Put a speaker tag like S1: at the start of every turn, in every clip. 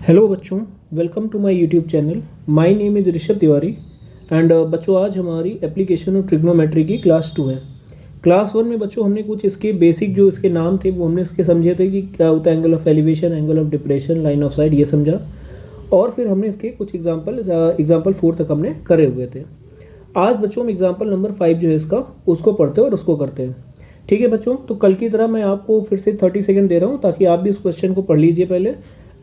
S1: Hello बच्चों, welcome to my YouTube channel. My name is Rishabh Tiwari and बच्चों आज हमारी एप्लीकेशन ऑफ ट्रिग्नोमेट्री की क्लास 2 है। क्लास 1 में बच्चों हमने कुछ इसके बेसिक जो इसके नाम थे वो हमने इसके समझे थे कि क्या होता है angle of elevation, angle of depression, line of site, ये समझा। और फिर हमने इसके कुछ एग्जाम्पल 4 तक हमने करे हुए थे। आज बच्चों हम एग्जाम्पल नंबर 5 जो है इसका उसको पढ़ते हैं और उसको करते हैं। ठीक है बच्चों, तो कल की तरह मैं आपको फिर से 30 सेकंड दे रहा हूँ ताकि आप भी इस क्वेश्चन को पढ़ लीजिए पहले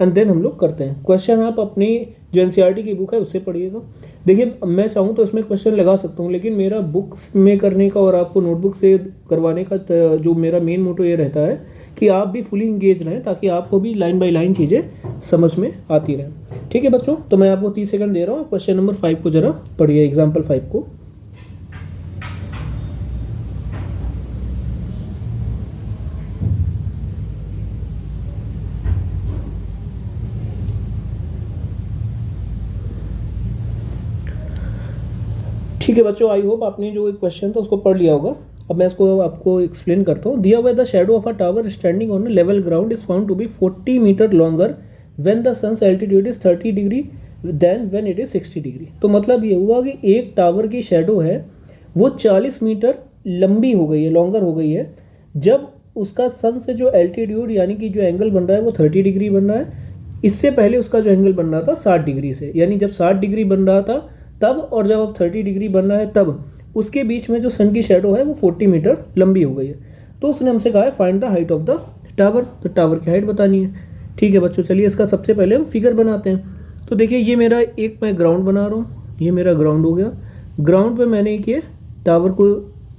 S1: एंड देन हम लोग करते हैं। क्वेश्चन आप अपनी जो एनसीईआरटी की बुक है उससे पढ़िएगा। देखिए मैं चाहूँ तो इसमें क्वेश्चन लगा सकता हूँ, लेकिन मेरा बुक्स में करने का और आपको नोटबुक से करवाने का जो मेरा मेन मोटो ये रहता है कि आप भी फुली इंगेज रहें ताकि आपको भी लाइन बाय लाइन चीज़ें समझ में आती रहें। ठीक है बच्चों, तो मैं आपको 30 सेकंड दे रहा हूँ। क्वेश्चन नंबर 5 को जरा पढ़िए, एग्जाम्पल 5 को। ठीक है बच्चों, आई होप आपने जो एक क्वेश्चन था उसको पढ़ लिया होगा। अब मैं इसको आपको एक्सप्लेन करता हूँ। दिया हुआ the shadow of a tower standing on level ground is found to be 40 metre longer when the sun's altitude is 30 degree then when it is 60 degree. तो मतलब ये हुआ कि एक टावर की शेडो है वो 40 मीटर लंबी हो गई है, लॉन्गर हो गई है, जब उसका सन से जो एल्टीट्यूड यानी कि जो एंगल बन रहा है वो 30 डिग्री बन रहा है। इससे पहले उसका जो एंगल बन रहा था 60 डिग्री से, यानी जब 60 डिग्री बन रहा था तब और जब अब 30 डिग्री बन रहा है तब उसके बीच में जो सन की शेडो है वो 40 मीटर लंबी हो गई है। तो उसने हमसे कहा है find the height of the tower, तो टावर की हाइट बतानी है। ठीक है बच्चों, चलिए इसका सबसे पहले हम फिगर बनाते हैं। तो देखिए ये मेरा एक मैं ग्राउंड बना रहा हूँ, ये मेरा ग्राउंड हो गया। ग्राउंड पे मैंने एक ये टावर को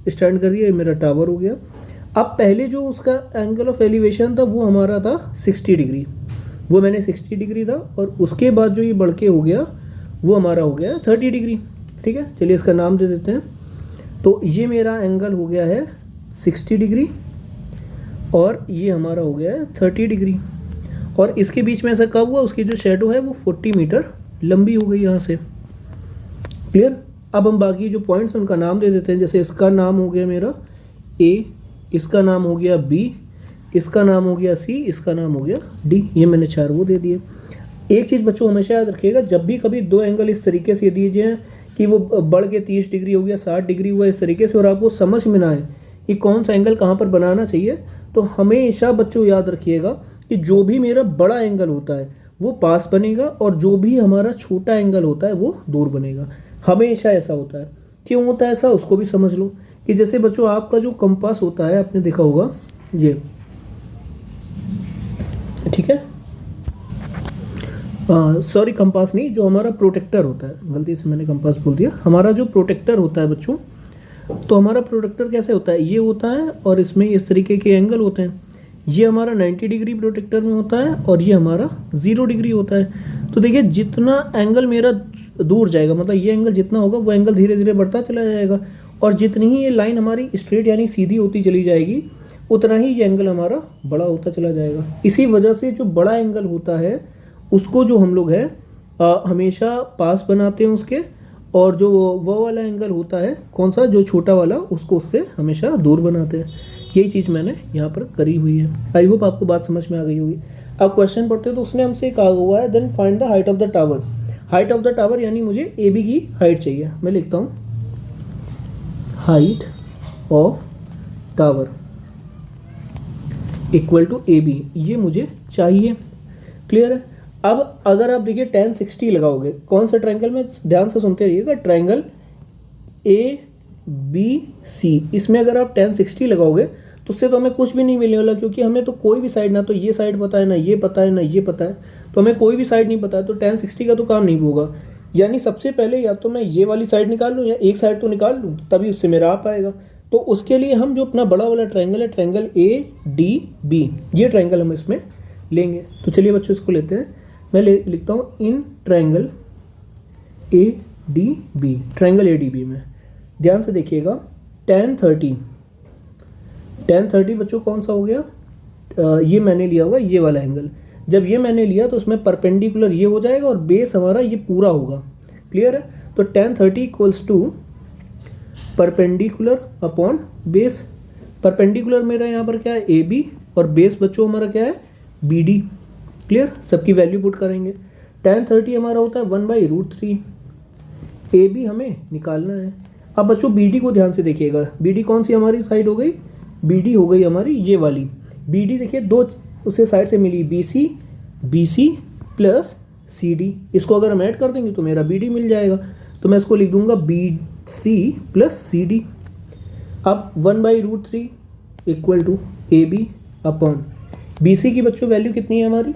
S1: स्टैंड कर दिया, ये मेरा टावर हो गया। अब पहले जो उसका एंगल ऑफ एलिवेशन था वो हमारा था 60 डिग्री, वो मैंने 60 डिग्री था, और उसके बाद जो ये बढ़ के हो गया वो हमारा हो गया 30 डिग्री। ठीक है, चलिए इसका नाम दे देते हैं। तो ये मेरा एंगल हो गया है 60 डिग्री और ये हमारा हो गया है 30 डिग्री, और इसके बीच में ऐसा कब हुआ, उसकी जो शेडो है वो 40 मीटर लंबी हो गई यहाँ से। क्लियर। अब हम बाकी जो पॉइंट्स हैं उनका नाम दे देते हैं। जैसे इसका नाम हो गया मेरा ए, इसका नाम हो गया बी, इसका नाम हो गया सी, इसका नाम हो गया डी। ये मैंने 4 वो दे दिए। एक चीज़ बच्चों हमेशा याद रखिएगा, जब भी कभी दो एंगल इस तरीके से दिए जाएँ कि वो बढ़ के 30 डिग्री हो गया, 60 डिग्री हुआ, इस तरीके से, और आपको समझ में ना आए कि कौन सा एंगल कहाँ पर बनाना चाहिए, तो हमेशा बच्चों याद रखिएगा कि जो भी मेरा बड़ा एंगल होता है वो पास बनेगा और जो भी हमारा छोटा एंगल होता है वो दूर बनेगा। हमेशा ऐसा होता है। क्यों होता है ऐसा, उसको भी समझ लो। कि जैसे बच्चों आपका जो कंपास होता है, आपने देखा होगा ये, ठीक है, सॉरी कंपास नहीं, जो हमारा प्रोटेक्टर होता है, गलती से मैंने कंपास बोल दिया। हमारा जो प्रोटेक्टर होता है बच्चों, तो हमारा प्रोटेक्टर कैसे होता है, ये होता है और इसमें इस तरीके के एंगल होते हैं। ये हमारा 90 डिग्री प्रोटेक्टर में होता है और ये हमारा 0 डिग्री होता है। तो देखिए जितना एंगल मेरा दूर जाएगा, मतलब ये एंगल जितना होगा वो एंगल धीरे धीरे बढ़ता चला जाएगा, और जितनी ही ये लाइन हमारी स्ट्रेट यानी सीधी होती चली जाएगी उतना ही ये एंगल हमारा बड़ा होता चला जाएगा। इसी वजह से जो बड़ा एंगल होता है उसको जो हम लोग है हमेशा पास बनाते हैं उसके, और जो वो वाला एंगल होता है कौन सा, जो छोटा वाला, उसको उससे हमेशा दूर बनाते हैं। यही चीज़ मैंने यहाँ पर करी हुई है। आई होप आपको बात समझ में आ गई होगी। अब क्वेश्चन पढ़ते हैं तो उसने हमसे कहा हुआ है then find the height of the tower. Height of the tower यानी मुझे ए बी की हाइट चाहिए। मैं लिखता हूँ height of tower equal to A B, ये मुझे चाहिए। क्लियर है। अब अगर आप देखिए tan 60 लगाओगे, कौन सा ट्रायंगल में, ध्यान से सुनते रहिएगा, ट्रायंगल ए बी सी, इसमें अगर आप tan 60 लगाओगे तो उससे तो हमें कुछ भी नहीं मिलने वाला, क्योंकि हमें तो कोई भी साइड, ना तो ये साइड पता है, ना ये पता है, ना ये पता है, तो हमें कोई भी साइड नहीं पता है, तो tan 60 का तो काम नहीं होगा। यानी सबसे पहले या तो मैं ये वाली साइड निकाल लूँ या एक साइड तो निकाल लूँ, तभी उससे मेरा आ पाएगा। तो उसके लिए हम जो अपना बड़ा वाला ट्रायंगल है, ट्रायंगल ए डी बी, ये ट्रायंगल हम इसमें लेंगे। तो चलिए बच्चों इसको लेते हैं। मैं लिखता हूँ in triangle A D B, triangle A D B में ध्यान से देखिएगा tan 30 बच्चों कौन सा हो गया, ये मैंने लिया हुआ ये वाला एंगल। जब ये मैंने लिया तो उसमें परपेंडिकुलर ये हो जाएगा और बेस हमारा ये पूरा होगा। क्लियर है। तो tan 30 equals to perpendicular upon base. Perpendicular मेरा यहाँ पर क्या है ए बी, और बेस बच्चों हमारा क्या है बी डी। क्लियर, सबकी वैल्यू पुट करेंगे। tan 30 हमारा होता है 1/√3। ए बी हमें निकालना है। अब बच्चों बी डी को ध्यान से देखिएगा, बी डी कौन सी हमारी साइड हो गई, बी डी हो गई हमारी ये वाली। बी डी देखिए दो उससे साइड से मिली, B C plus C D. इसको अगर हम ऐड कर देंगे तो मेरा बी डी मिल जाएगा, तो मैं इसको लिख दूंगा B C plus C D. अब 1/√3 equal to A B upon B C की बच्चों वैल्यू कितनी है हमारी,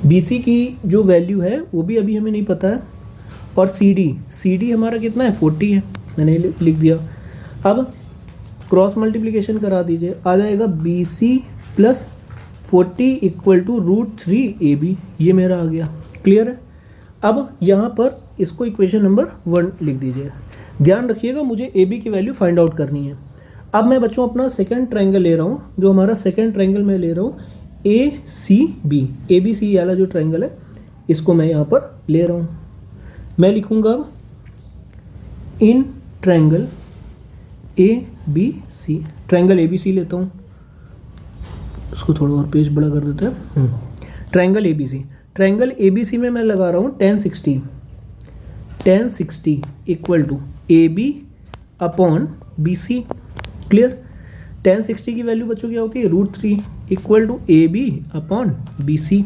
S1: बी सी की जो वैल्यू है वो भी अभी हमें नहीं पता है, और सी डी हमारा कितना है 40 है, मैंने लिख दिया। अब क्रॉस मल्टीप्लिकेशन करा दीजिए, आ जाएगा B C plus 40 equal to √3 A B, ये मेरा आ गया। क्लियर है। अब यहाँ पर इसको इक्वेशन नंबर 1 लिख दीजिए। ध्यान रखिएगा मुझे ए बी की वैल्यू फाइंड आउट करनी है। अब मैं बच्चों अपना सेकंड ट्रायंगल ले रहा हूँ, जो हमारा सेकंड ट्रायंगल मैं ले रहा हूँ ए सी बी वाला जो ट्रायंगल है इसको मैं यहाँ पर ले रहा हूँ। मैं लिखूँगा अब in triangle A B C, triangle A B C लेता हूँ, इसको थोड़ा और पेज बड़ा कर देते हैं। ट्रायंगल ए बी सी में मैं लगा रहा हूँ tan 60 equal to A B upon B C. Clear. tan 60 की वैल्यू बच्चों क्या होती है √3 equal to A B upon B C.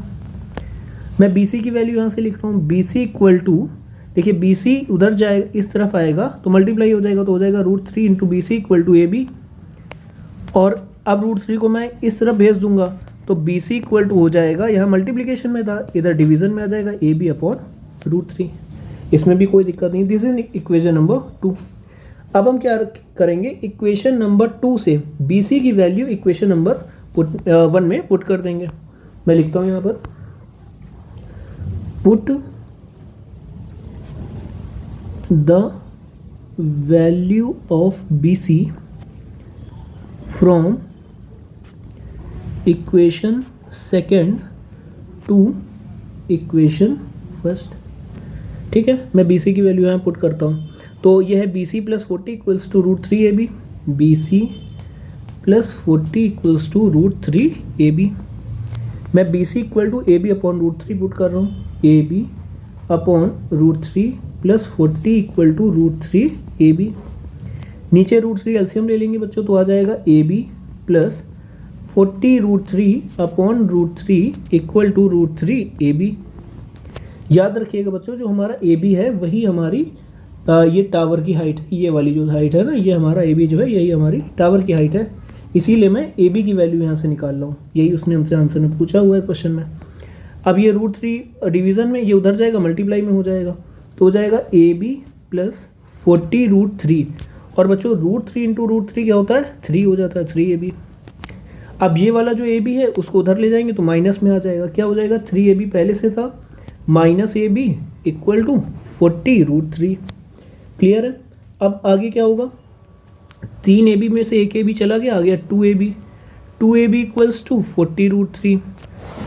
S1: मैं बी सी की वैल्यू यहाँ से लिख रहा हूँ, बी सी इक्वल टू, देखिए बी सी उधर जाएगा इस तरफ आएगा तो मल्टीप्लाई हो जाएगा, तो हो जाएगा √3 into B C equal to A B. और अब √3 को मैं इस तरफ भेज दूंगा तो बी सी इक्वल टू हो जाएगा, यहाँ मल्टीप्लिकेशन में था इधर डिवीजन में आ जाएगा ए बी अपॉन √3। इसमें भी कोई दिक्कत नहीं। This is equation number 2। अब हम क्या करेंगे, इक्वेशन नंबर 2 से बी सी की वैल्यू इक्वेशन नंबर 1 में पुट कर देंगे। मैं लिखता हूँ यहाँ पर put the value of B C from equation second to equation first. ठीक है, मैं बी सी की वैल्यू यहाँ पुट करता हूँ। तो यह है B C plus 40 equals to √3 A B, B C plus 40 equals to √3 A B. मैं B C equal to A B upon √3 put कर रहा हूँ, A B upon √3 plus 40 equal to √3 A B. नीचे √3 एलसीएम ले लेंगे बच्चों तो आ जाएगा A B plus 40 √3 upon √3 equal to √3 A B. याद रखिएगा बच्चों जो हमारा ए बी है वही हमारी ये टावर की हाइट है, ये वाली जो हाइट है ना, ये हमारा ए बी जो है यही हमारी टावर की हाइट है, इसीलिए मैं ए बी की वैल्यू यहाँ से निकाल रहा हूँ। यही उसने हमसे आंसर में पूछा हुआ है क्वेश्चन में। अब ये √3 डिवीज़न में ये उधर जाएगा मल्टीप्लाई में हो जाएगा, तो हो जाएगा ए बी प्लस 40 √3, और बच्चों √3 इंटू √3 क्या होता है 3 हो जाता है, 3 ए बी। अब ये वाला जो ए बी है उसको उधर ले जाएंगे तो माइनस में आ जाएगा, क्या हो जाएगा 3 ए बी पहले से था minus A B equal to 40 √3। Clear है। अब आगे क्या होगा, 3 ए बी में से एक ए बी चला गया, आ गया 2 ए बी इक्वल्स टू 40 √3।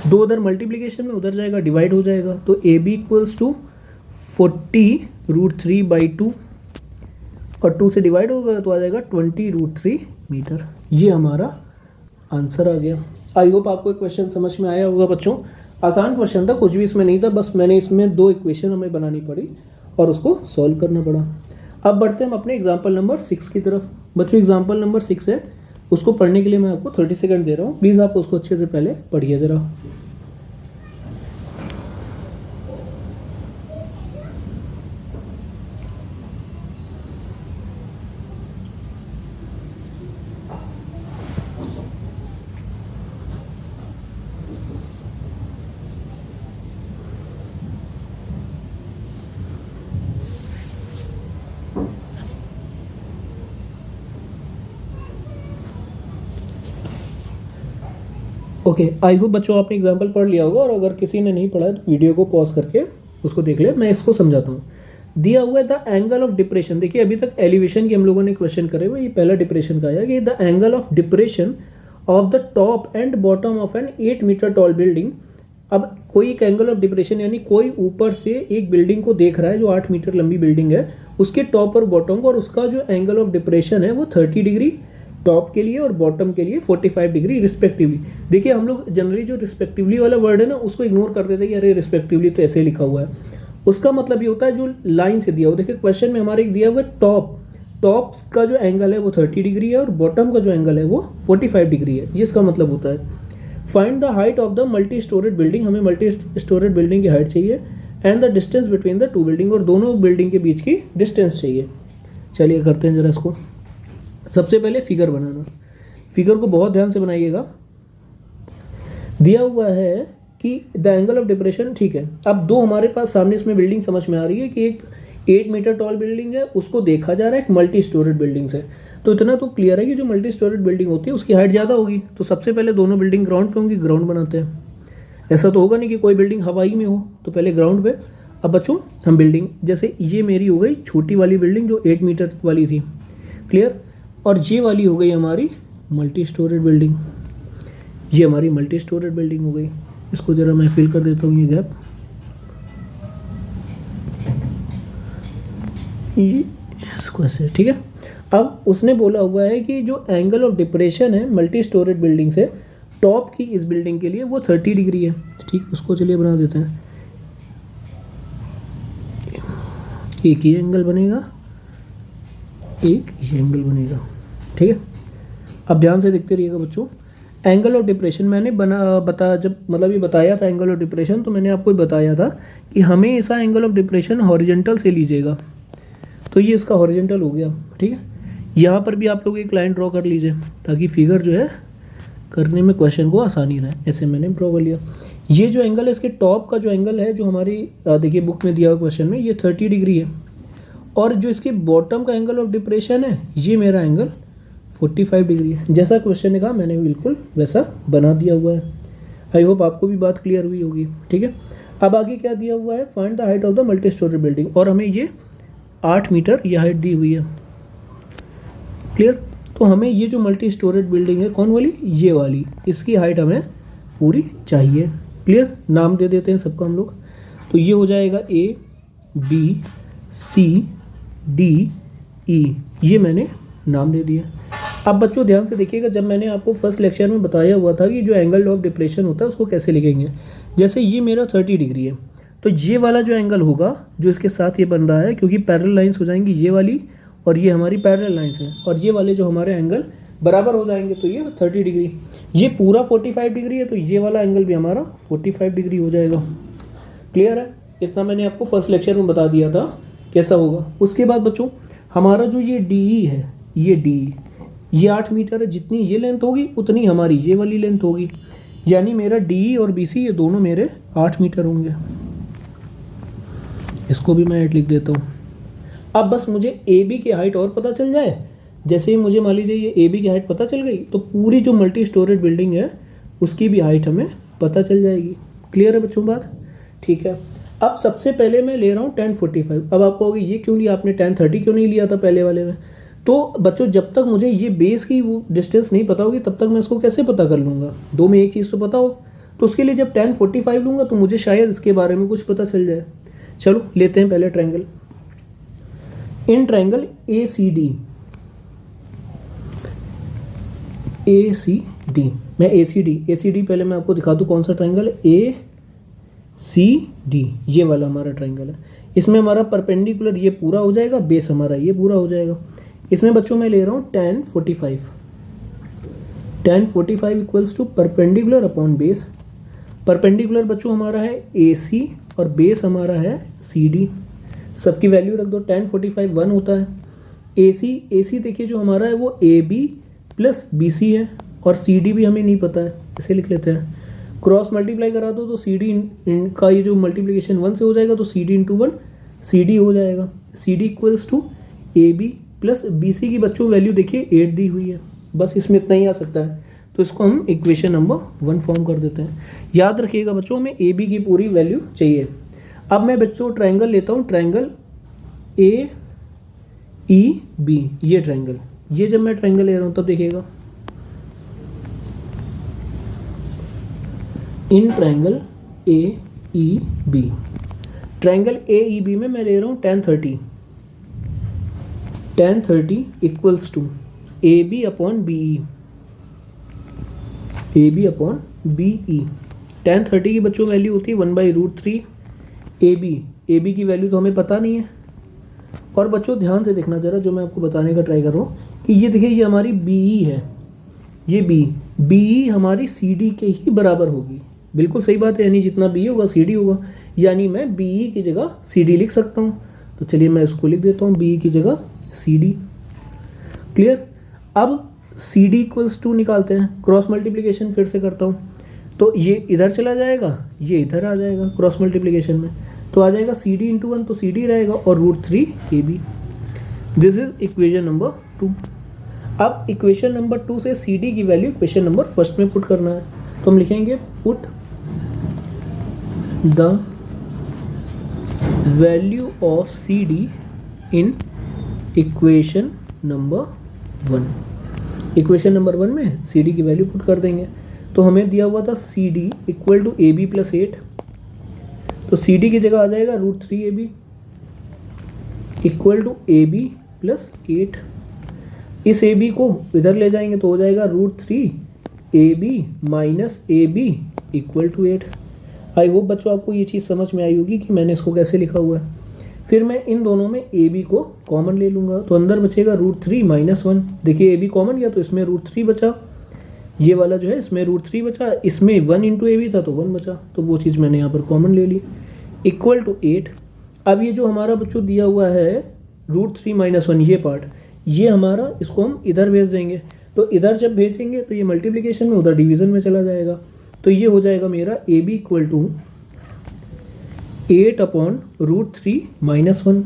S1: दो उधर मल्टीप्लीकेशन में उधर जाएगा डिवाइड हो जाएगा, तो ए बी इक्वल्स टू 40 √3/2 और 2 से डिवाइड होगा तो आ जाएगा 20 √3 मीटर। ये हमारा आंसर आ गया। आई होप आपको एक क्वेश्चन समझ में आया होगा बच्चों। आसान क्वेश्चन था, कुछ भी इसमें नहीं था, बस मैंने इसमें 2 इक्वेशन हमें बनानी पड़ी और उसको सॉल्व करना पड़ा। अब बढ़ते हैं हम अपने एग्जाम्पल नंबर 6 की तरफ। बच्चों एग्जाम्पल नंबर 6 है, उसको पढ़ने के लिए मैं आपको 30 सेकंड दे रहा हूँ, प्लीज़ आप उसको अच्छे से पहले पढ़िए ज़रा। ओके, आई होप बच्चों आपने एग्जाम्पल पढ़ लिया होगा, और अगर किसी ने नहीं पढ़ा है तो वीडियो को पॉज करके उसको देख ले। मैं इसको समझाता हूँ। दिया हुआ है द एंगल ऑफ डिप्रेशन। देखिए अभी तक एलिवेशन की हम लोगों ने क्वेश्चन करे हुए, ये पहला डिप्रेशन का आया कि the angle of depression of the top and bottom of an 8 metre tall building. अब कोई एक एंगल ऑफ डिप्रेशन यानी कोई ऊपर से एक बिल्डिंग को देख रहा है जो 8 मीटर लंबी बिल्डिंग है, उसके टॉप और बॉटम को, और उसका जो एंगल ऑफ डिप्रेशन है वो 30 डिग्री टॉप के लिए और बॉटम के लिए 45 डिग्री रिस्पेक्टिवली। देखिए हम लोग जनरली जो रिस्पेक्टिवली वाला वर्ड है ना उसको इग्नोर कर देते हैं कि अरे रिस्पेक्टिवली तो ऐसे लिखा हुआ है। उसका मतलब ये होता है जो लाइन से दिया हुआ। देखिए क्वेश्चन में हमारे दिया हुआ है टॉप का जो एंगल है वो 30 डिग्री है और बॉटम का जो एंगल है वो 45 डिग्री है। ये इसका मतलब होता है। Find the height of the multi storeyed building, हमें मल्टी स्टोरेड बिल्डिंग की हाइट चाहिए, and the distance between the two building, और दोनों बिल्डिंग के बीच की डिस्टेंस चाहिए। चलिए करते हैं जरा इसको। सबसे पहले फिगर बनाना, फिगर को बहुत ध्यान से बनाइएगा। दिया हुआ है कि द एंगल ऑफ डिप्रेशन, ठीक है। अब दो हमारे पास सामने इसमें बिल्डिंग समझ में आ रही है कि एक 8 मीटर टॉल बिल्डिंग है, उसको देखा जा रहा है एक मल्टी स्टोरेड बिल्डिंग से। तो इतना तो क्लियर है कि जो मल्टी स्टोरेड बिल्डिंग होती है उसकी हाइट ज़्यादा होगी। तो सबसे पहले दोनों बिल्डिंग ग्राउंड पे होंगी, ग्राउंड बनाते हैं। ऐसा तो होगा नहीं कि कोई बिल्डिंग हवाई में हो, तो पहले ग्राउंड पे। अब बच्चों हम बिल्डिंग, जैसे ये मेरी हो गई छोटी वाली बिल्डिंग जो 8 मीटर वाली थी, क्लियर, और ये वाली हो गई हमारी मल्टी स्टोरेड बिल्डिंग, ये हमारी मल्टी स्टोरेड बिल्डिंग हो गई। इसको ज़रा मैं फिल कर देता हूँ ये गैप, इसको ऐसे, ठीक है। अब उसने बोला हुआ है कि जो एंगल ऑफ डिप्रेशन है मल्टी स्टोरेड बिल्डिंग से टॉप की इस बिल्डिंग के लिए वो 30 डिग्री है, ठीक। उसको चलिए बना देते हैं। एक ही एंगल बनेगा, एक ये एंगल बनेगा, ठीक है। अब ध्यान से देखते रहिएगा बच्चों। एंगल ऑफ डिप्रेशन मैंने जब मतलब ये बताया था एंगल ऑफ डिप्रेशन, तो मैंने आपको बताया था कि हमेशा एंगल ऑफ डिप्रेशन हॉरिजॉन्टल से लीजिएगा। तो ये इसका हॉरिजॉन्टल हो गया, ठीक है। यहाँ पर भी आप लोग एक लाइन ड्रॉ कर लीजिए ताकि फिगर जो है करने में क्वेश्चन को आसानी रहे। ऐसे मैंने ड्रॉ कर लिया। ये जो एंगल है इसके टॉप का जो एंगल है जो हमारी देखिए बुक में दिया हुआ क्वेश्चन में, ये 30 डिग्री है, और जो इसके बॉटम का एंगल ऑफ डिप्रेशन है ये मेरा एंगल 45 डिग्री है। जैसा क्वेश्चन ने कहा मैंने बिल्कुल वैसा बना दिया हुआ है। आई होप आपको भी बात क्लियर हुई होगी, ठीक है। अब आगे क्या दिया हुआ है, find the height of the multi storey building, और हमें ये 8 मीटर ये हाइट दी हुई है, क्लियर। तो हमें ये जो मल्टी स्टोरेज बिल्डिंग है, कौन वाली, ये वाली, इसकी हाइट हमें पूरी चाहिए, क्लियर। नाम दे देते हैं सबका हम लोग। तो ये हो जाएगा ABCDE, ये मैंने नाम दे दिया। अब बच्चों ध्यान से देखिएगा, जब मैंने आपको फर्स्ट लेक्चर में बताया हुआ था कि जो एंगल ऑफ डिप्रेशन होता है उसको कैसे लिखेंगे। जैसे ये मेरा 30 डिग्री है, तो ये वाला जो एंगल होगा जो इसके साथ ये बन रहा है, क्योंकि पैरेलल लाइंस हो जाएंगी ये वाली और ये हमारी पैरेलल लाइंस है, और ये वाले जो हमारे एंगल बराबर हो जाएंगे, तो ये 30 डिग्री, ये पूरा 45 डिग्री है, तो ये वाला एंगल भी हमारा 45 डिग्री हो जाएगा, क्लियर है। इतना मैंने आपको फर्स्ट लेक्चर में बता दिया था कैसा होगा। उसके बाद बच्चों हमारा जो ये DE है, ये DE ये 8 मीटर है, जितनी ये लेंथ होगी उतनी हमारी ये वाली लेंथ होगी, यानी मेरा DE और BC ये दोनों मेरे 8 मीटर होंगे। इसको भी मैं ऐड लिख देता हूँ। अब बस मुझे AB की हाइट और पता चल जाए। जैसे ही मुझे मान लीजिए ये AB की हाइट पता चल गई, तो पूरी जो मल्टी स्टोरेज बिल्डिंग है उसकी भी हाइट हमें पता चल जाएगी। क्लियर है बच्चों बात, ठीक है। अब सबसे पहले मैं ले रहा हूँ 1045। अब आप कहोगे ये क्यों लिया आपने, 1030 क्यों नहीं लिया था पहले वाले में। तो बच्चों जब तक मुझे ये बेस की वो डिस्टेंस नहीं पता होगी तब तक मैं इसको कैसे पता कर लूँगा। दो में एक चीज़ तो पता हो, तो उसके लिए जब 1045 लूँगा तो मुझे शायद इसके बारे में कुछ पता चल जाए। चलो लेते हैं पहले ट्रायंगल। इन ट्रायंगल ACD, मैं ACD पहले मैं आपको दिखा दूँ कौन सा ट्रायंगल है। ACD ये वाला हमारा ट्रायंगल है। इसमें हमारा परपेंडिकुलर ये पूरा हो जाएगा, बेस हमारा ये पूरा हो जाएगा। इसमें बच्चों मैं ले रहा हूँ 1045 equals to perpendicular upon base. Perpendicular बच्चों हमारा है AC और बेस हमारा है CD। सबकी वैल्यू रख दो। 1045 1 होता है। AC देखिए जो हमारा है वो AB प्लस BC है, और CD भी हमें नहीं पता है, इसे लिख लेते हैं। क्रॉस मल्टीप्लाई करा दो तो CD का ये जो मल्टीप्लिकेशन 1 से हो जाएगा, तो CD इंटू 1 CD हो जाएगा। CD equals to AB plus BC की बच्चों वैल्यू देखिए 8 दी हुई है, बस इसमें इतना ही आ सकता है। तो इसको हम इक्वेशन नंबर 1 फॉर्म कर देते हैं। याद रखिएगा बच्चों हमें AB की पूरी वैल्यू चाहिए। अब मैं बच्चों ट्रायंगल लेता हूँ, ट्रायंगल AEB, ये ट्रायंगल, ये जब मैं ट्रायंगल ले रहा हूँ तब देखिएगा, in triangle AEB, triangle AEB में मैं ले रहा हूँ 1030 equals to A B upon B E, A B upon B E. tan 30 की बच्चों वैल्यू होती है 1/√3 ए बी की वैल्यू तो हमें पता नहीं है। और बच्चों ध्यान से देखना जरा, जो मैं आपको बताने का ट्राई कर रहा हूँ कि ये देखिए, ये हमारी बी ई है, ये बी ई हमारी सी डी के ही बराबर होगी। बिल्कुल सही बात है, यानी जितना बी होगा सी डी होगा, यानी मैं बी ई की जगह सी डी लिख सकता हूँ। तो चलिए मैं इसको लिख देता हूँ, बी ई की जगह सी डी। क्लियर। अब सी डी इक्वल्स टू निकालते हैं, क्रॉस मल्टीप्लिकेशन फिर से करता हूँ, तो ये इधर चला जाएगा, ये इधर आ जाएगा क्रॉस मल्टीप्लिकेशन में, तो आ जाएगा सी डी इंटू 1, तो सी डी रहेगा और √3 A B. This is equation number 2। अब इक्वेशन नंबर 2 से सी डी की वैल्यू इक्वेशन नंबर 1 में पुट करना है, तो हम लिखेंगे put the value of C D in equation number 1। Equation number 1 में सी डी की वैल्यू पुट कर देंगे। तो हमें दिया हुआ था C D equal to A B plus 8, तो सी डी की जगह आ जाएगा √3 A B equal to A B plus 8। इस ए बी को इधर ले जाएंगे तो हो जाएगा √3 A B minus A B equal to 8। I hope बच्चों आपको ये चीज़ समझ में आई होगी कि मैंने इसको कैसे लिखा हुआ है। फिर मैं इन दोनों में ए बी को कॉमन ले लूँगा, तो अंदर बचेगा √3 माइनस 1। देखिए ए बी कॉमन गया तो इसमें √3 बचा, ये वाला जो है इसमें √3 बचा, इसमें 1 इंटू ए बी था तो 1 बचा, तो वो चीज़ मैंने यहाँ पर कॉमन ले ली इक्वल टू 8। अब ये जो हमारा बच्चों दिया हुआ है √3 माइनस 1, ये पार्ट, ये हमारा, इसको हम इधर भेज देंगे, तो इधर जब भेजेंगे तो ये मल्टीप्लिकेशन में, उधर डिवीज़न में चला जाएगा, तो ये हो जाएगा मेरा A B equal to 8 upon √3 minus 1।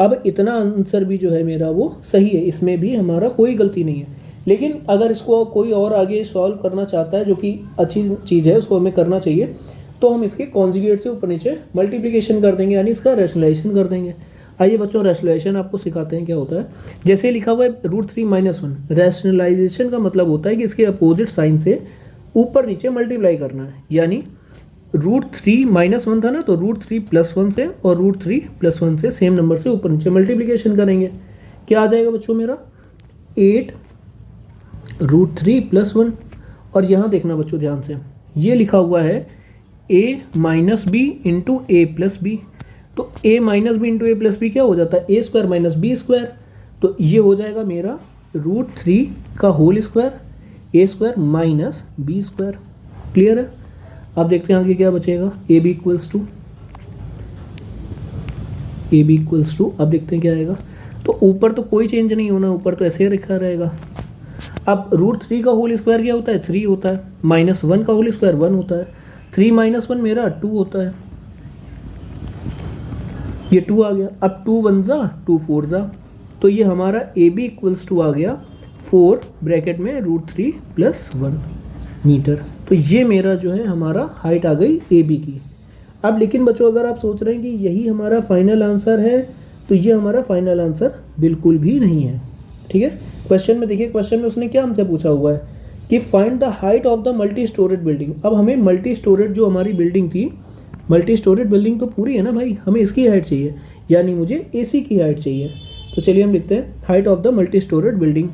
S1: अब इतना आंसर भी जो है मेरा वो सही है, इसमें भी हमारा कोई गलती नहीं है। लेकिन अगर इसको कोई और आगे सॉल्व करना चाहता है, जो कि अच्छी चीज़ है, उसको हमें करना चाहिए, तो हम इसके कॉन्जुगेट से ऊपर नीचे मल्टीप्लिकेशन कर देंगे, यानी इसका रैशनलाइजेशन कर देंगे। आइए बच्चों रैशनलाइजेशन आपको सिखाते हैं क्या होता है। जैसे लिखा हुआ है √3 माइनस 1, रैशनलाइजेशन का मतलब होता है कि इसके अपोजिट साइन से ऊपर नीचे मल्टीप्लाई करना है, यानी √3 माइनस 1 था ना, तो √3 प्लस 1 से और √3 प्लस 1 से सेम नंबर से ऊपर नीचे मल्टीप्लिकेशन करेंगे। क्या आ जाएगा बच्चों मेरा 8 √3 प्लस 1। और यहाँ देखना बच्चों ध्यान से, ये लिखा हुआ है a minus B into A plus B, तो a minus B into A plus B क्या हो जाता है, a² माइनस b², तो ये हो जाएगा मेरा √3 का whole square, a² minus b²। Clear है। अब देखते हैं आगे क्या बचेगा, ए बी इक्वल्स टू, अब देखते हैं क्या आएगा। तो ऊपर तो कोई चेंज नहीं होना, ऊपर तो ऐसे ही रखा रहेगा। अब √3 का होल स्क्वायर क्या होता है, 3 होता है, माइनस 1 का होल स्क्वायर 1 होता है, 3 माइनस 1 मेरा 2 होता है, ये 2 आ गया। अब 2 1 जा 2 4 जा, तो ये हमारा ए बी इक्वल्स टू आ गया 4 ब्रैकेट में √3 प्लस 1 मीटर। तो ये मेरा जो है हमारा हाइट आ गई ए बी की। अब लेकिन बच्चों अगर आप सोच रहे हैं कि यही हमारा फाइनल आंसर है, तो ये हमारा फाइनल आंसर बिल्कुल भी नहीं है। ठीक है, क्वेश्चन में देखिए, क्वेश्चन में उसने क्या हमसे पूछा हुआ है कि find the height of the multi storeyed building. अब हमें मल्टी स्टोरेड जो हमारी बिल्डिंग थी, मल्टी स्टोरेड बिल्डिंग तो पूरी है ना भाई, हमें इसकी हाइट चाहिए, यानी मुझे एसी की हाइट चाहिए। तो चलिए हम लिखते हैं height of the multi storeyed building,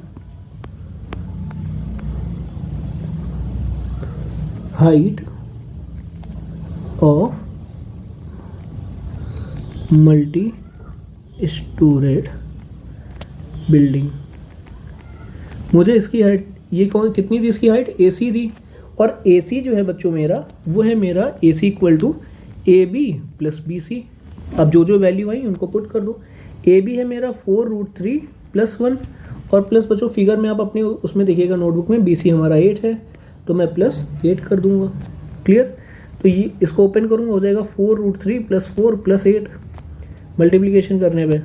S1: height of multi storeyed building. मुझे इसकी हाइट, ये कौन कितनी थी इसकी हाइट, AC थी, और AC जो है बच्चों मेरा वो है मेरा AC equal to AB plus BC। अब जो जो वैल्यू आई उनको पुट कर दो। AB है मेरा 4 √3 प्लस 1, और प्लस बच्चों फिगर में आप अपने उसमें देखिएगा नोटबुक में BC हमारा 8 है, तो मैं प्लस 8 कर दूंगा। क्लियर। तो ये इसको ओपन करूँगा, हो जाएगा 4 √3 प्लस 4 प्लस 8, मल्टीप्लिकेशन करने पे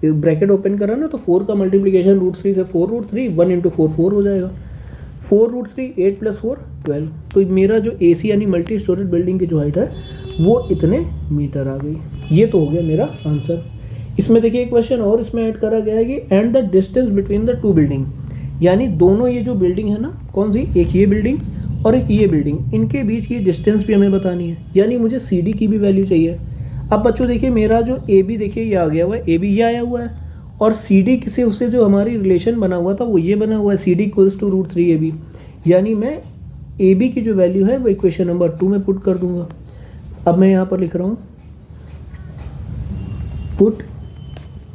S1: ब्रैकेट ओपन करा ना, तो 4 का मल्टीप्लिकेशन √3 से 4 √3, 1 इंटू 4 4 हो जाएगा, 4 √3 8 प्लस 4 12। तो मेरा जो AC यानी मल्टी स्टोरेज बिल्डिंग की जो हाइट है वो इतने मीटर आ गई। ये तो हो गया मेरा आंसर। इसमें देखिए एक क्वेश्चन और इसमें ऐड करा गया है कि and the distance between the two building, यानी दोनों ये जो बिल्डिंग है ना, कौन सी, एक ये बिल्डिंग और एक ये बिल्डिंग, इनके बीच की डिस्टेंस भी हमें बतानी है, यानी मुझे CD की भी वैल्यू चाहिए। अब बच्चों देखिए मेरा जो AB देखिए ये आ गया हुआ है, AB ये आया हुआ है, और सी डी किसे उससे जो हमारी रिलेशन बना हुआ था वो ये बना हुआ है, C D equals to √3 AB। यानी मैं ए बी की जो वैल्यू है वो इक्वेशन नंबर 2 में पुट कर दूंगा। अब मैं यहाँ पर लिख रहा हूँ put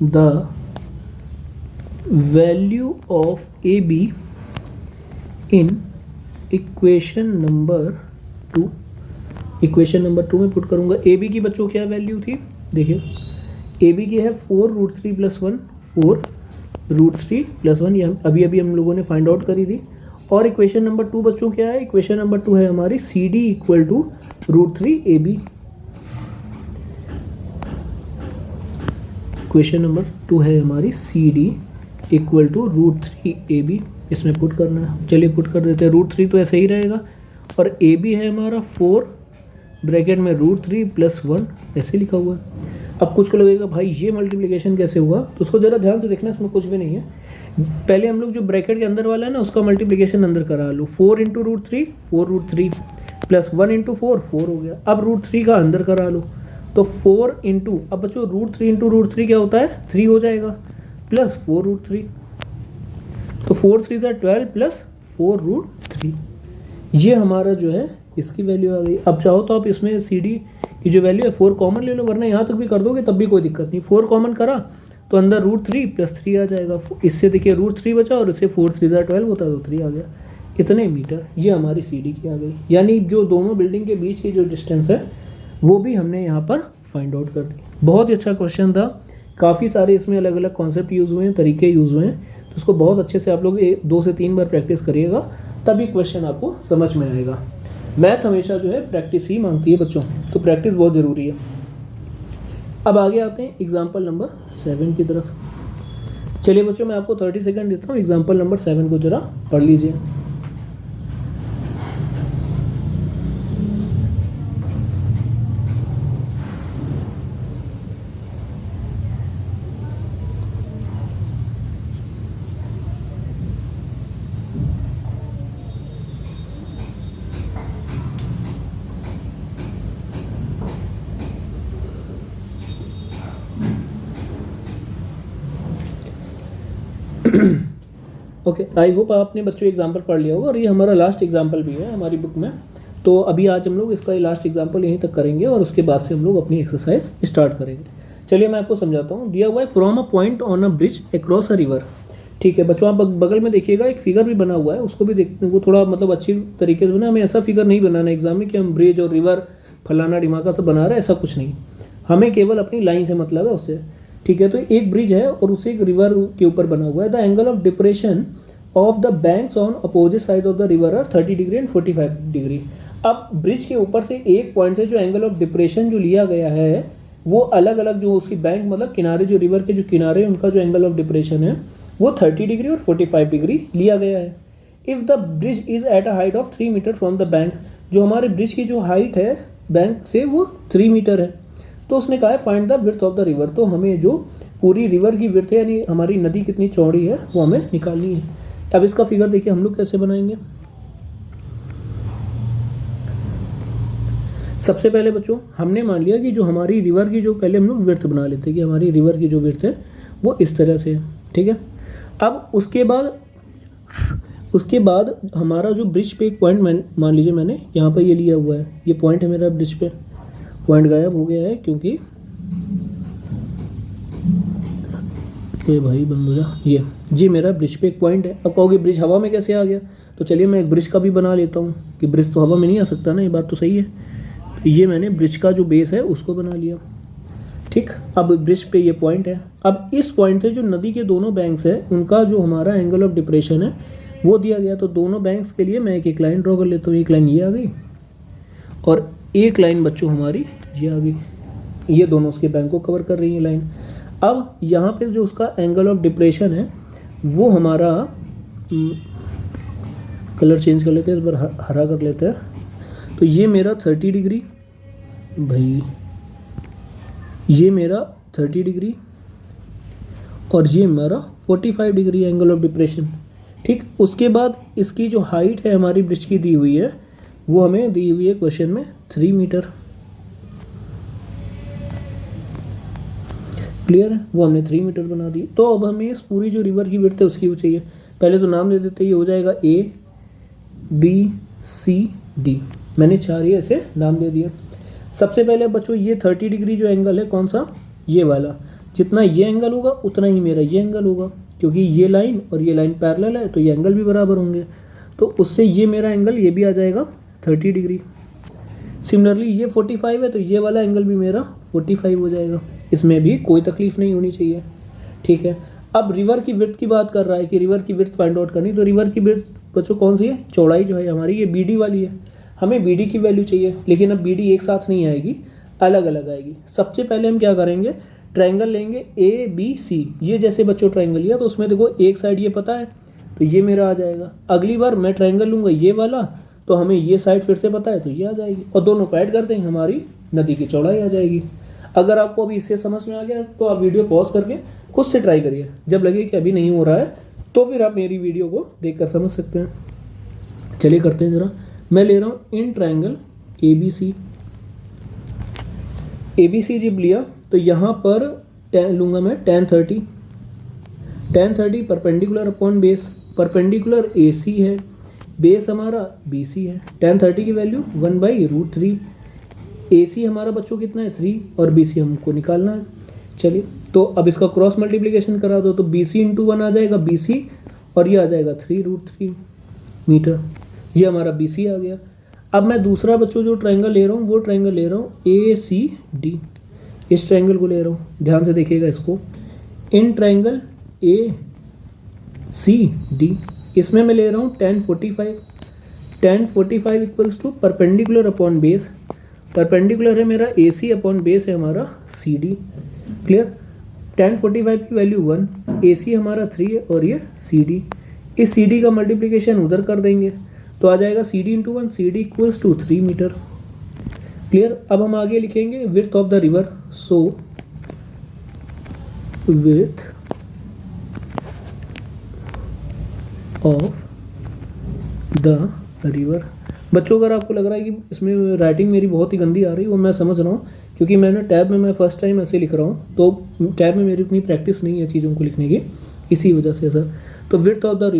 S1: the value of A be in equation number 2। Equation number 2 में पुट करूँगा। ए बी की बच्चों क्या वैल्यू थी, देखिए ए बी की है 4√3 + 1, 4√3 + 1, ये अभी अभी हम लोगों ने फाइंड आउट करी थी। और इक्वेशन नंबर 2 बच्चों क्या है, इक्वेशन नंबर 2 है हमारी C D equal to √3AB। Equation number 2 है हमारी C D equal to √3AB, इसमें पुट करना है। चलिए पुट कर देते हैं। √3 तो ऐसे ही रहेगा और ए बी है हमारा 4 ब्रैकेट में √3 + 1 ऐसे लिखा हुआ है। अब कुछ को लगेगा भाई ये मल्टीप्लिकेशन कैसे हुआ, तो उसको ज़रा ध्यान से देखना, इसमें कुछ भी नहीं है। पहले हम लोग जो ब्रैकेट के अंदर वाला है ना उसका मल्टीप्लिकेशन अंदर करा लो। 4 × √3 4√3 + 1 × 4 4 हो गया। अब √3 का अंदर करा लो तो 4 × अब बच्चों √3 × √3 क्या होता है 3 हो जाएगा, प्लस 4√3, तो 4 3 12 प्लस 4√3, ये हमारा जो है इसकी वैल्यू आ गई। अब चाहो तो आप इसमें सी डी की जो वैल्यू है 4 कॉमन ले लो, वरना यहाँ तक भी कर दोगे तब भी कोई दिक्कत नहीं। 4 कॉमन करा तो अंदर √3 + 3 आ जाएगा। इससे देखिए √3 बचा और इससे 4 3 12 होता है तो 3 आ गया। इतने मीटर ये हमारी सी डी की आ गई। यानी जो दोनों बिल्डिंग के बीच की जो डिस्टेंस है वो भी हमने यहाँ पर फाइंड आउट कर दी। बहुत ही अच्छा क्वेश्चन था, काफ़ी सारे इसमें अलग अलग कॉन्सेप्ट यूज़ हुए हैं, तरीके यूज़ हुए हैं, तो उसको बहुत अच्छे से आप लोग 2 से 3 बार प्रैक्टिस करिएगा, तभी क्वेश्चन आपको समझ में आएगा। मैथ हमेशा जो है प्रैक्टिस ही मांगती है बच्चों, तो प्रैक्टिस बहुत ज़रूरी है। अब आगे आते हैं एग्जाम्पल नंबर 7 की तरफ। चलिए बच्चों मैं आपको 30 सेकंड देता हूँ, एग्जाम्पल नंबर 7 को ज़रा पढ़ लीजिए। ओके, आई होप आपने बच्चों एग्जाम्पल पढ़ लिया होगा और ये हमारा लास्ट एग्जाम्पल भी है हमारी बुक में। तो अभी आज हम लोग इसका लास्ट एग्जाम्पल यहीं तक करेंगे और उसके बाद से हम लोग अपनी एक्सरसाइज स्टार्ट करेंगे। चलिए मैं आपको समझाता हूँ। दिया हुआ है from a point on a bridge across a river. ठीक है बच्चों, आप बगल में देखिएगा एक फिगर भी बना हुआ है, उसको भी देखने को थोड़ा मतलब अच्छी तरीके से बना। हमें ऐसा फिगर नहीं बनाना एग्जाम में कि हम ब्रिज और रिवर फलाना डिमाका से बना रहे हैं, ऐसा कुछ नहीं। हमें केवल अपनी लाइन से मतलब है उससे। ठीक है, तो एक ब्रिज है और उसे एक रिवर के ऊपर बना हुआ है। The angle of depression of the banks on opposite side of the river are 30 degree and 45 degree. अब ब्रिज के ऊपर से एक पॉइंट से जो एंगल ऑफ डिप्रेशन जो लिया गया है वो अलग अलग जो उसकी बैंक मतलब किनारे जो रिवर के जो किनारे उनका जो एंगल ऑफ डिप्रेशन है वो 30 डिग्री और 45 डिग्री लिया गया है। If the bridge is at a height of 3 metre from the bank, जो हमारे ब्रिज की जो हाइट है बैंक से वो 3 मीटर है, तो उसने कहा है find the width of the river. तो हमें जो पूरी रिवर की विड्थ है यानी हमारी नदी कितनी चौड़ी है वो हमें निकालनी है। अब इसका फिगर देखिए हम लोग कैसे बनाएंगे। सबसे पहले बच्चों हमने मान लिया कि जो हमारी रिवर की जो पहले हम लोग विड्थ बना लेते हैं कि हमारी रिवर की जो विड्थ है वो इस तरह से है। ठीक है, अब उसके बाद हमारा जो ब्रिज पे एक पॉइंट मान लीजिए मैंने यहाँ पर ये लिया हुआ है, ये पॉइंट है मेरा ब्रिज पे। पॉइंट गायब हो गया है क्योंकि ये भाई बंद हो जा, ये जी मेरा ब्रिज पे एक पॉइंट है। अब कहोगे ब्रिज हवा में कैसे आ गया, तो चलिए मैं एक ब्रिज का भी बना लेता हूँ कि ब्रिज तो हवा में नहीं आ सकता ना, ये बात तो सही है। तो ये मैंने ब्रिज का जो बेस है उसको बना लिया। ठीक, अब ब्रिज पे ये पॉइंट है। अब इस पॉइंट से जो नदी के दोनों बैंक्स है उनका जो हमारा एंगल ऑफ डिप्रेशन है वो दिया गया। तो दोनों बैंक्स के लिए मैं एक लाइन ड्रॉ कर लेता हूँ। एक लाइन ये आ गई और एक लाइन बच्चों हमारी ये आ गई, ये दोनों उसके बैंक को कवर कर रही है लाइन। अब यहाँ पे जो उसका एंगल ऑफ डिप्रेशन है वो हमारा कलर चेंज कर लेते हैं, इस बार हरा कर लेते हैं। तो ये मेरा 30 डिग्री भाई, ये मेरा 30 डिग्री और ये मेरा 45 डिग्री एंगल ऑफ डिप्रेशन। ठीक, उसके बाद इसकी जो हाइट है हमारी ब्रिज की दी हुई है वो हमें दी हुई है क्वेश्चन में 3 मीटर। क्लियर है, वो हमने 3 मीटर बना दी। तो अब हमें इस पूरी जो रिवर की विड्थ है उसकी वो चाहिए। पहले तो नाम दे देते, ये हो जाएगा ABCD, मैंने 4 ये ऐसे नाम दे दिए। सबसे पहले बच्चों ये 30 डिग्री जो एंगल है कौन सा, ये वाला, जितना ये एंगल होगा उतना ही मेरा ये एंगल होगा, क्योंकि ये लाइन और ये लाइन पैरेलल है तो ये एंगल भी बराबर होंगे, तो उससे ये मेरा एंगल ये भी आ जाएगा 30 डिग्री। सिमिलरली ये 45 है तो ये वाला एंगल भी मेरा 45 हो जाएगा, इसमें भी कोई तकलीफ नहीं होनी चाहिए। ठीक है, अब रिवर की विड्थ की बात कर रहा है कि रिवर की विड्थ फाइंड आउट करनी, तो रिवर की विड्थ बच्चों कौन सी है, चौड़ाई जो है हमारी ये BD वाली है, हमें BD की वैल्यू चाहिए, लेकिन अब BD एक साथ नहीं आएगी, अलग अलग आएगी। सबसे पहले हम क्या करेंगे, ट्रायंगल लेंगे ABC, ये जैसे बच्चों ट्रायंगल लिया तो उसमें देखो एक साइड ये पता है तो ये मेरा आ जाएगा। अगली बार मैं ट्रायंगल लूँगा ये वाला, तो हमें ये साइड फिर से पता है तो ये आ जाएगी, और दोनों को ऐड कर देंगे हमारी नदी की चौड़ाई आ जाएगी। अगर आपको अभी इससे समझ में आ गया तो आप वीडियो पॉज करके खुद से ट्राई करिए, जब लगे कि अभी नहीं हो रहा है तो फिर आप मेरी वीडियो को देखकर समझ सकते हैं। चलिए करते हैं ज़रा, मैं ले रहा हूँ इन ट्रायंगल ABC जब लिया तो यहाँ पर लूँगा मैं tan 30 perpendicular upon base, perpendicular AC है, बेस हमारा BC है, tan 30 की वैल्यू 1/√3, AC हमारा बच्चों कितना है 3 और BC हमको निकालना है। चलिए तो अब इसका क्रॉस मल्टीप्लिकेशन करा दो तो BC × 1 आ जाएगा BC और ये आ जाएगा 3√3 मीटर, ये हमारा BC आ गया। अब मैं दूसरा बच्चों जो ट्रायंगल ले रहा हूँ वो ट्रायंगल ले रहा हूँ ACD, इस ट्रायंगल को ले रहा हूँ, ध्यान से देखिएगा इसको, इन ट्रायंगल ACD, इसमें मैं ले रहा हूँ tan 45 equals to perpendicular upon base, perpendicular है मेरा AC अपॉन बेस है हमारा CD, क्लियर। tan 45 की वैल्यू 1, AC हमारा 3 है और ये CD, इस CD का मल्टीप्लिकेशन उधर कर देंगे तो आ जाएगा CD × 1, CD equals to 3 metre, clear. अब हम आगे लिखेंगे width of the river, so width of the river. बच्चों अगर आपको लग रहा है कि इसमें राइटिंग मेरी बहुत ही गंदी आ रही है, वो मैं समझ रहा हूँ, क्योंकि मैंने टैब में मैं फ़र्स्ट टाइम ऐसे लिख रहा हूँ, तो टैब में मेरी उतनी प्रैक्टिस नहीं है चीज़ों को लिखने की, इसी वजह से सर। तो विड्थ ऑफ द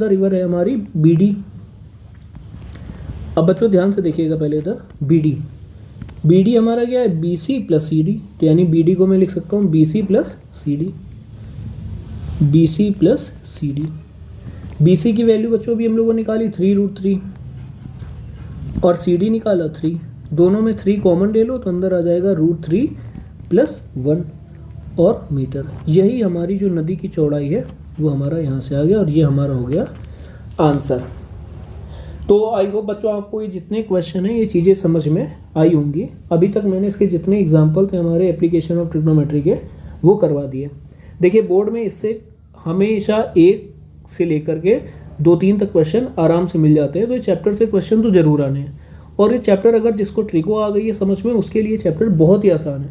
S1: रिवर है हमारी BD। अब बच्चों ध्यान से देखिएगा पहले इधर BD हमारा क्या है BC + CD, तो यानी BD को मैं लिख सकता हूँ BC + CD। BC की वैल्यू बच्चों भी हम लोगों ने निकाली 3√3 और CD निकाला 3, दोनों में 3 कॉमन ले लो तो अंदर आ जाएगा √3 + 1 और मीटर। यही हमारी जो नदी की चौड़ाई है वो हमारा यहाँ से आ गया और ये हमारा हो गया आंसर। तो आई होप बच्चों आपको ये जितने क्वेश्चन हैं ये चीज़ें समझ में आई होंगी। अभी तक मैंने इसके जितने एग्जाम्पल थे हमारे एप्लीकेशन ऑफ ट्रिग्नोमेट्री के वो करवा दिए। देखिए बोर्ड में इससे हमेशा 1 से लेकर के 2-3 तक क्वेश्चन आराम से मिल जाते हैं, तो ये चैप्टर से क्वेश्चन तो ज़रूर आने हैं। और ये चैप्टर अगर जिसको ट्रिको आ गई है समझ में, उसके लिए चैप्टर बहुत ही आसान है,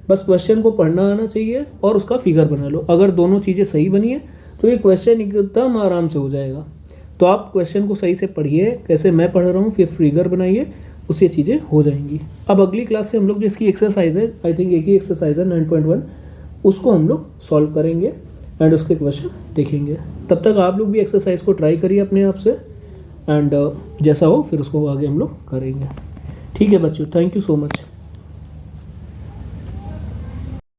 S1: बस क्वेश्चन को पढ़ना आना चाहिए और उसका फिगर बना लो। अगर दोनों चीज़ें सही बनी है तो ये क्वेश्चन एकदम आराम से हो जाएगा। तो आप क्वेश्चन को सही से पढ़िए, कैसे मैं पढ़ रहा हूँ, फिर फिगर बनाइए, उससे चीज़ें हो जाएंगी। अब अगली क्लास से हम लोग जो इसकी एक्सरसाइज है, आई थिंक एक ही एक्सरसाइज है 9.1, उसको हम लोग सॉल्व करेंगे एंड उसके क्वेश्चन देखेंगे। तब तक आप लोग भी एक्सरसाइज को ट्राई करिए अपने आप से एंड जैसा हो फिर उसको आगे हम लोग करेंगे। ठीक है बच्चों, थैंक यू सो मच।